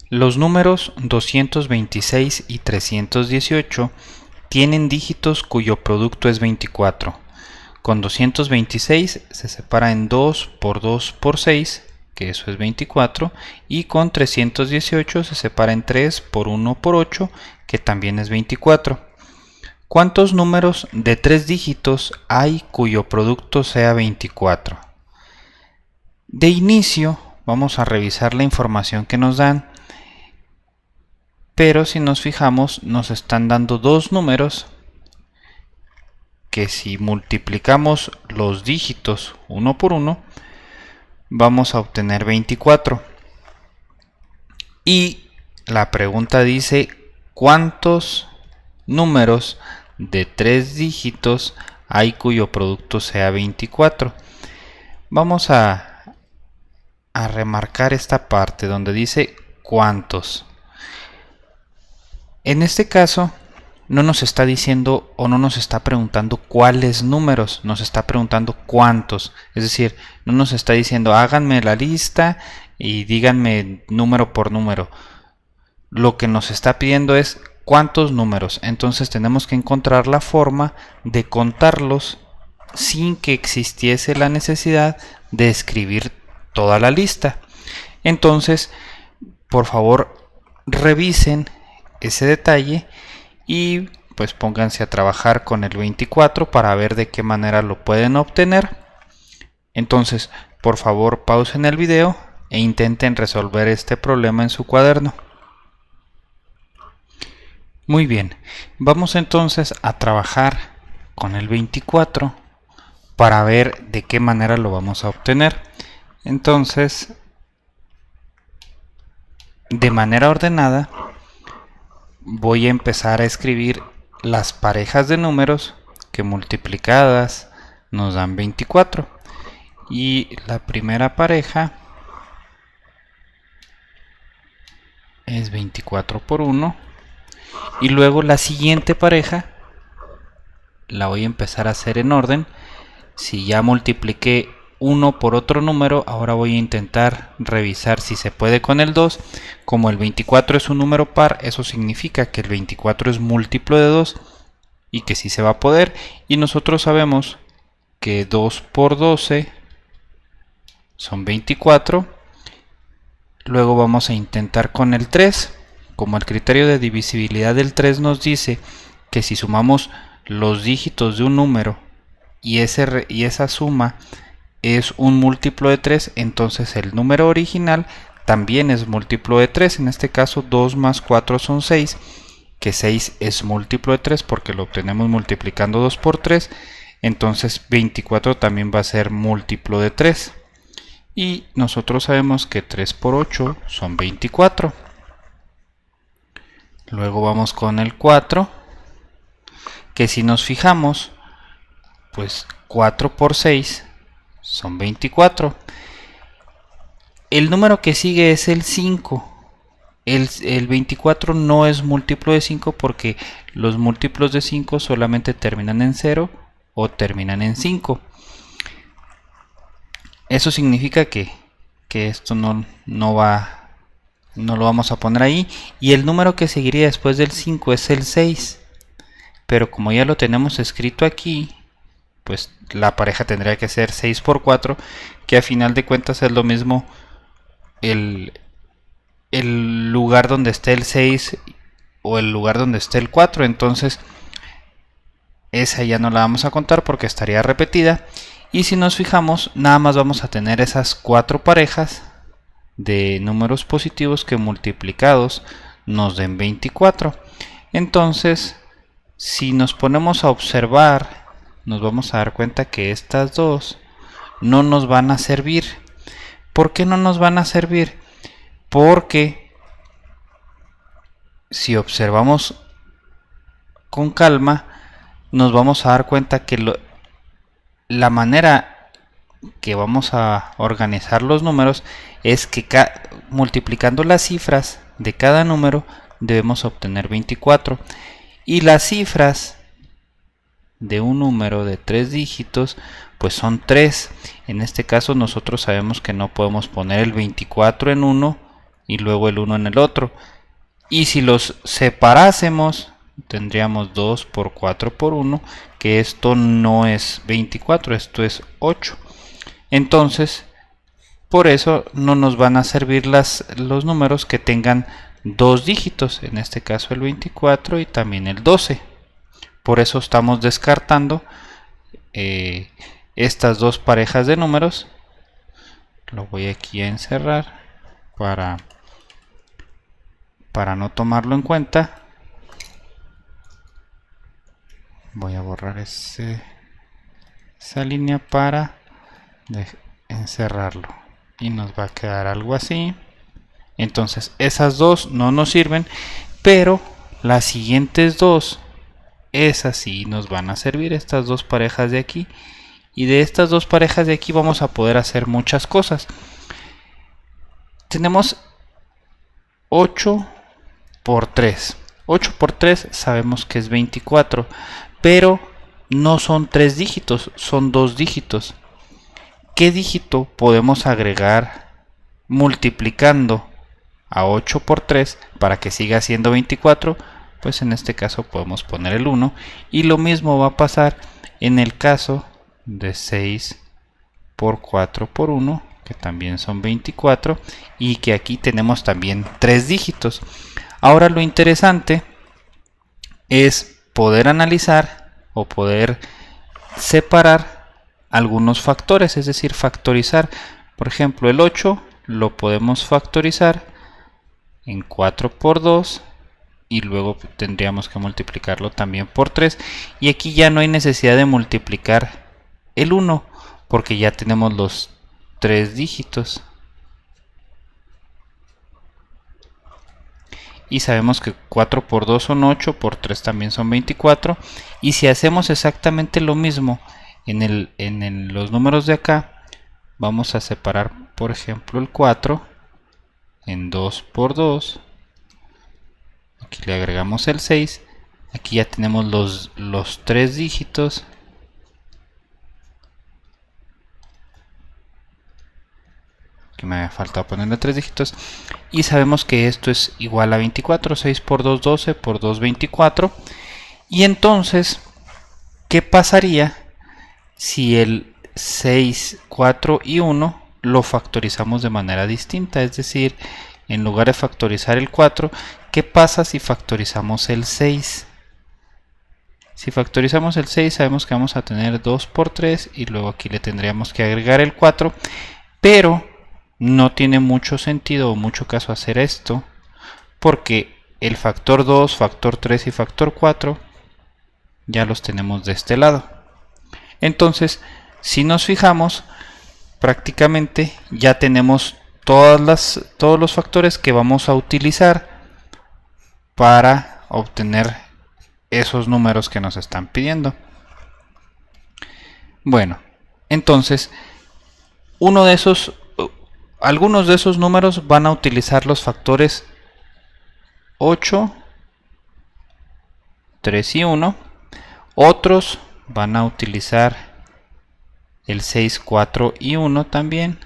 Los números 226 y 318 tienen dígitos cuyo producto es 24. Con 226 se separa en 2 por 2 por 6, que eso es 24, y con 318 se separa en 3 por 1 por 8, que también es 24. ¿Cuántos números de 3 dígitos hay cuyo producto sea 24? De inicio vamos a revisar la información que nos dan, pero si nos fijamos nos están dando dos números que si multiplicamos los dígitos uno por uno vamos a obtener 24. Y la pregunta dice ¿cuántos números de 3 dígitos hay cuyo producto sea 24? Vamos a remarcar esta parte donde dice cuántos. En este caso no nos está diciendo o no nos está preguntando cuáles números, nos está preguntando cuántos. Es decir, no nos está diciendo háganme la lista y díganme número por número. Lo que nos está pidiendo es cuántos números. Entonces tenemos que encontrar la forma de contarlos sin que existiese la necesidad de escribir toda la lista. Entonces, por favor, revisen ese detalle y pues pónganse a trabajar con el 24 para ver de qué manera lo pueden obtener. Entonces, por favor, pausen el video e intenten resolver este problema en su cuaderno. Muy bien, vamos entonces a trabajar con el 24 para ver de qué manera lo vamos a obtener. Entonces, de manera ordenada, voy a empezar a escribir las parejas de números que multiplicadas nos dan 24. Y la primera pareja es 24 por 1. Y luego la siguiente pareja la voy a empezar a hacer en orden. Si ya multipliqué 1 por otro número, ahora voy a intentar revisar si se puede con el 2. Como el 24 es un número par, eso significa que el 24 es múltiplo de 2 y que sí se va a poder. Y nosotros sabemos que 2 por 12 son 24. Luego vamos a intentar con el 3. Como el criterio de divisibilidad del 3 nos dice que si sumamos los dígitos de un número y esa suma es un múltiplo de 3, entonces el número original también es múltiplo de 3. En este caso 2 más 4 son 6, que 6 es múltiplo de 3 porque lo obtenemos multiplicando 2 por 3. Entonces 24 también va a ser múltiplo de 3. Y nosotros sabemos que 3 por 8 son 24. Luego vamos con el 4, que si nos fijamos, pues 4 por 6 son 24. El número que sigue es el 5. El 24 no es múltiplo de 5 porque los múltiplos de 5 solamente terminan en 0 o terminan en 5. Eso significa que esto no lo vamos a poner ahí. Y el número que seguiría después del 5 es el 6. Pero como ya lo tenemos escrito aquí, pues la pareja tendría que ser 6 por 4, que a final de cuentas es lo mismo el lugar donde esté el 6 o el lugar donde esté el 4. Entonces esa ya no la vamos a contar porque estaría repetida. Y si nos fijamos, nada más vamos a tener esas 4 parejas de números positivos que multiplicados nos den 24. Entonces, si nos ponemos a observar, nos vamos a dar cuenta que estas dos no nos van a servir. ¿Por qué no nos van a servir? Porque si observamos con calma, nos vamos a dar cuenta que la manera que vamos a organizar los números es que multiplicando las cifras de cada número debemos obtener 24. Y las cifras de un número de 3 dígitos pues son 3. En este caso nosotros sabemos que no podemos poner el 24 en 1 y luego el 1 en el otro. Y si los separásemos, tendríamos 2 por 4 por 1, que esto no es 24, esto es 8. Entonces, por eso no nos van a servir los números que tengan dos dígitos, en este caso el 24 y también el 12. Por eso estamos descartando estas dos parejas de números. Lo voy aquí a encerrar para no tomarlo en cuenta. Voy a borrar esa línea para encerrarlo y nos va a quedar algo así. Entonces esas dos no nos sirven, pero las siguientes dos, esas sí nos van a servir, estas dos parejas de aquí. Y de estas dos parejas de aquí vamos a poder hacer muchas cosas. Tenemos 8 por 3. 8 por 3 sabemos que es 24, pero no son 3 dígitos, son 2 dígitos. ¿Qué dígito podemos agregar multiplicando a 8 por 3 para que siga siendo 24? Pues en este caso podemos poner el 1, y lo mismo va a pasar en el caso de 6 por 4 por 1, que también son 24, y que aquí tenemos también 3 dígitos. Ahora lo interesante es poder analizar o poder separar algunos factores, es decir, factorizar. Por ejemplo, el 8 lo podemos factorizar en 4 por 2 y luego tendríamos que multiplicarlo también por 3, y aquí ya no hay necesidad de multiplicar el 1 porque ya tenemos los 3 dígitos. Y sabemos que 4 por 2 son 8, por 3 también son 24. Y si hacemos exactamente lo mismo en los números de acá, vamos a separar, por ejemplo, el 4 en 2 por 2. Aquí le agregamos el 6. Aquí ya tenemos los 3 dígitos. Que me había faltado ponerle 3 dígitos, y sabemos que esto es igual a 24. 6 por 2, 12, por 2, 24. Y entonces, ¿qué pasaría si el 6, 4 y 1 lo factorizamos de manera distinta? Es decir, en lugar de factorizar el 4, ¿qué pasa si factorizamos el 6? Si factorizamos el 6, sabemos que vamos a tener 2 por 3, y luego aquí le tendríamos que agregar el 4, pero no tiene mucho sentido o mucho caso hacer esto, porque el factor 2, factor 3 y factor 4 ya los tenemos de este lado. Entonces, si nos fijamos, prácticamente ya tenemos todos los factores que vamos a utilizar para obtener esos números que nos están pidiendo. Bueno, entonces algunos de esos números van a utilizar los factores 8, 3 y 1. Otros van a utilizar el 6, 4 y 1 también.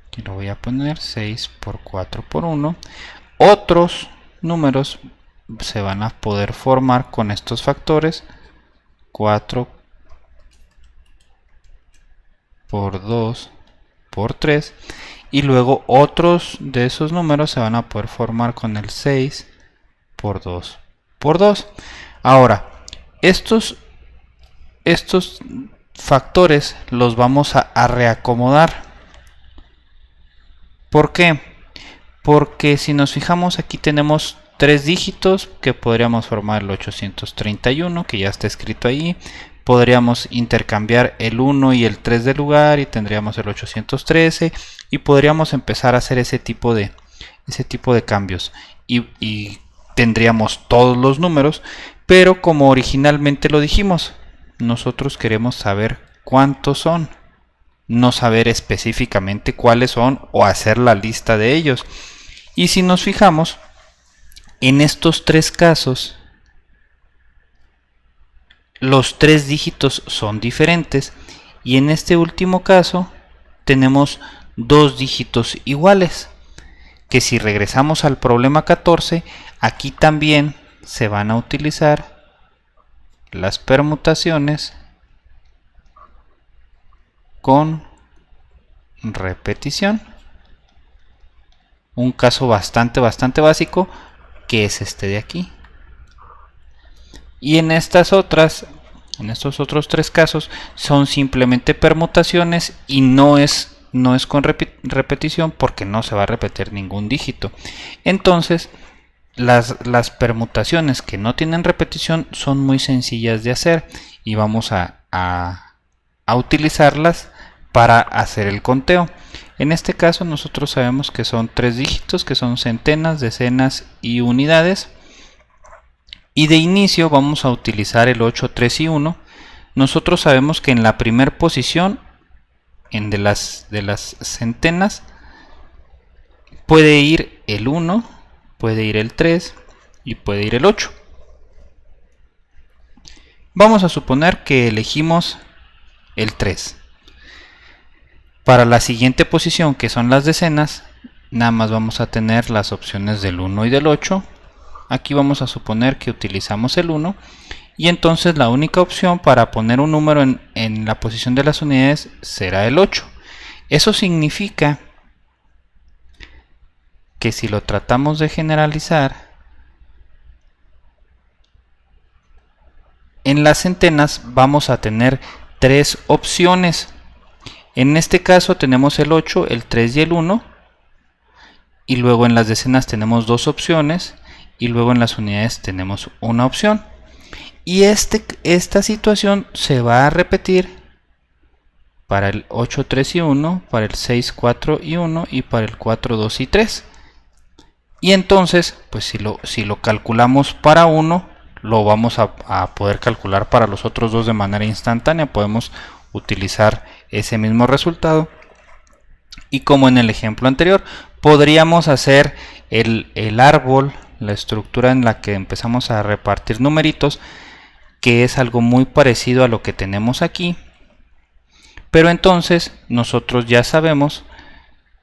Aquí lo voy a poner 6 por 4 por 1. Otros números se van a poder formar con estos factores 4 por 2 por 3, y luego otros de esos números se van a poder formar con el 6 por 2 por 2. Ahora, estos factores los vamos a reacomodar. ¿Por qué? Porque si nos fijamos, aquí tenemos 3 dígitos que podríamos formar el 831, que ya está escrito ahí. Podríamos intercambiar el 1 y el 3 de lugar y tendríamos el 813, y podríamos empezar a hacer ese tipo de cambios y tendríamos todos los números. Pero como originalmente lo dijimos, nosotros queremos saber cuántos son, no saber específicamente cuáles son o hacer la lista de ellos. Y si nos fijamos, en estos 3 casos los 3 dígitos son diferentes, y en este último caso tenemos 2 dígitos iguales. que si regresamos al problema 14, aquí también se van a utilizar las permutaciones con repetición. Un caso bastante básico, que es este de aquí. Y en estos otros 3 casos son simplemente permutaciones y no es con repetición, porque no se va a repetir ningún dígito. Entonces las permutaciones que no tienen repetición son muy sencillas de hacer y vamos a utilizarlas para hacer el conteo. En este caso nosotros sabemos que son 3 dígitos, que son centenas, decenas y unidades. Y de inicio vamos a utilizar el 8, 3 y 1. Nosotros sabemos que en la primera posición de las centenas puede ir el 1, puede ir el 3 y puede ir el 8. Vamos a suponer que elegimos el 3. Para la siguiente posición, que son las decenas, nada más vamos a tener las opciones del 1 y del 8. Aquí vamos a suponer que utilizamos el 1 y entonces la única opción para poner un número en la posición de las unidades será el 8. Eso significa que si lo tratamos de generalizar, en las centenas vamos a tener 3 opciones. En este caso tenemos el 8, el 3 y el 1, y luego en las decenas tenemos 2 opciones y luego en las unidades tenemos una opción. Y esta situación se va a repetir para el 8, 3 y 1, para el 6, 4 y 1 y para el 4, 2 y 3. Y entonces, pues si lo calculamos para 1, lo vamos a poder calcular para los otros dos de manera instantánea. Podemos utilizar ese mismo resultado. Y como en el ejemplo anterior, podríamos hacer el árbol, la estructura en la que empezamos a repartir numeritos, que es algo muy parecido a lo que tenemos aquí. Pero entonces nosotros ya sabemos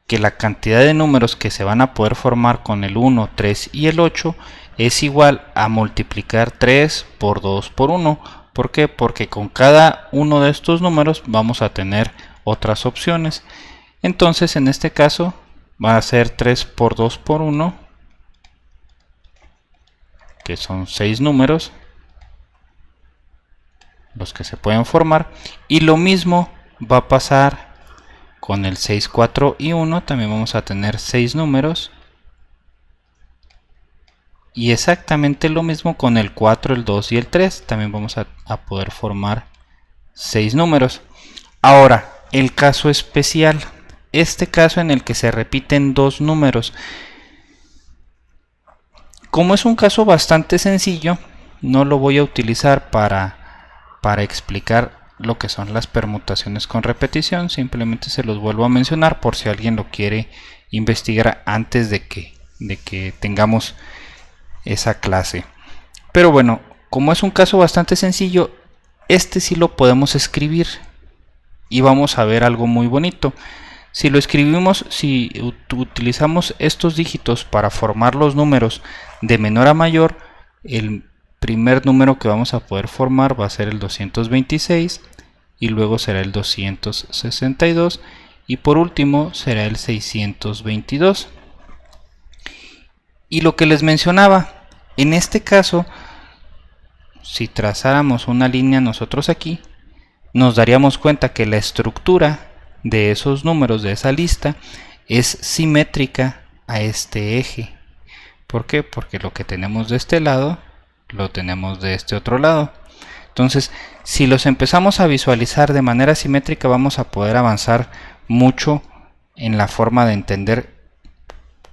que la cantidad de números que se van a poder formar con el 1, 3 y el 8 es igual a multiplicar 3 por 2 por 1. ¿Por qué? Porque con cada uno de estos números vamos a tener otras opciones. Entonces en este caso va a ser 3 por 2 por 1, que son 6 números los que se pueden formar. Y lo mismo va a pasar con el 6, 4 y 1. También vamos a tener 6 números. Y exactamente lo mismo con el 4, el 2 y el 3. También vamos a poder formar 6 números. Ahora, el caso especial. Este caso en el que se repiten 2 números. Como es un caso bastante sencillo, no lo voy a utilizar para explicar lo que son las permutaciones con repetición. Simplemente se los vuelvo a mencionar por si alguien lo quiere investigar antes de que tengamos esa clase. Pero bueno, como es un caso bastante sencillo, este sí lo podemos escribir y vamos a ver algo muy bonito. Si lo escribimos, si utilizamos estos dígitos para formar los números de menor a mayor, el primer número que vamos a poder formar va a ser el 226 y luego será el 262 y por último será el 622. Y lo que les mencionaba, en este caso, si trazáramos una línea nosotros aquí, nos daríamos cuenta que la estructura de esos números de esa lista es simétrica a este eje. ¿Por qué? Porque lo que tenemos de este lado lo tenemos de este otro lado. Entonces, si los empezamos a visualizar de manera simétrica, vamos a poder avanzar mucho en la forma de entender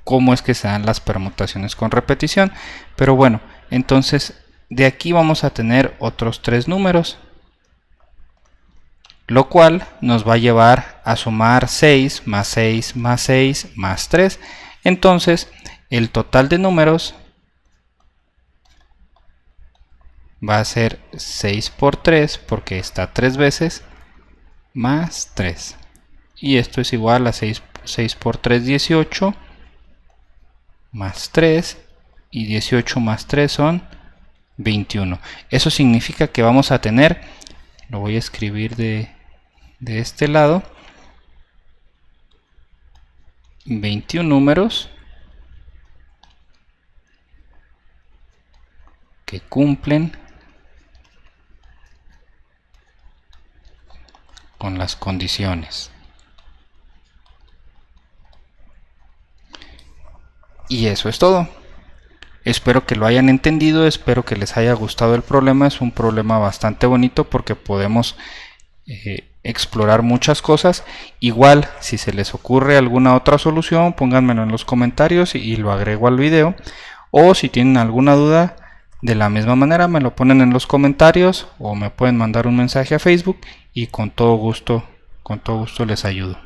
cómo es que se dan las permutaciones con repetición. Pero bueno, entonces de aquí vamos a tener otros 3 números, lo cual nos va a llevar a sumar 6 más 6 más 6 más 3. Entonces el total de números va a ser 6 por 3, porque está 3 veces, más 3. Y esto es igual a 6 por 3, 18, más 3 y 18 más 3 son 21. Eso significa que vamos a tener, lo voy a escribir de este lado, 21 números que cumplen con las condiciones. Y eso es todo. Espero que lo hayan entendido, espero que les haya gustado el problema. Es un problema bastante bonito porque podemos explorar muchas cosas. Igual, si se les ocurre alguna otra solución, pónganmelo en los comentarios y lo agrego al video. O si tienen alguna duda, de la misma manera me lo ponen en los comentarios o me pueden mandar un mensaje a Facebook y con todo gusto les ayudo.